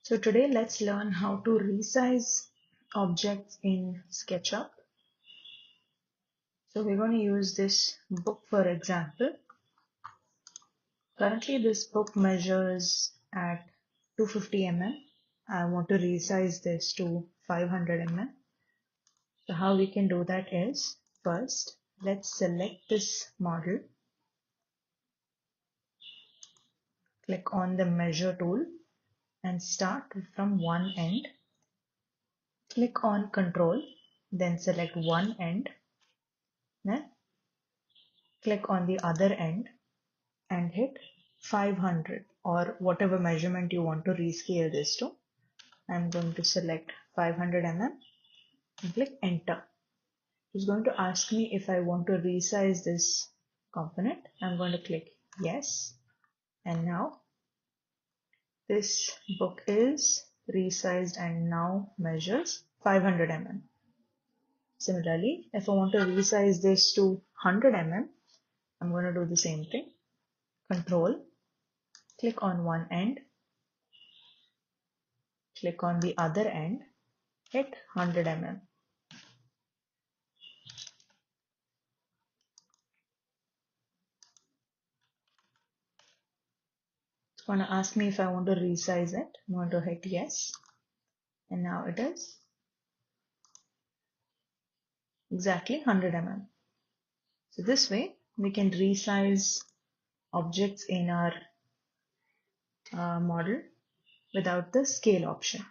So today let's learn how to resize objects in SketchUp. So we're going to use this book for example. Currently this book measures at 250 mm. I want to resize this to 500 mm. So how we can do that is, first let's select this model. Click on the measure tool and start from one end. Click on control, then select one end. Then click on the other end and hit 500 or whatever measurement you want to rescale this to. I'm going to select 500 mm and click enter. It's going to ask me if I want to resize this component. I'm going to click yes, and now this book is resized and now measures 500 mm. Similarly, if I want to resize this to 100 mm, I'm going to do the same thing. Control, click on one end, click on the other end, hit 100 mm. It's going to ask me if I want to resize it. I'm going to hit yes, and now it is exactly 100 mm. So this way we can resize objects in our model without the scale option.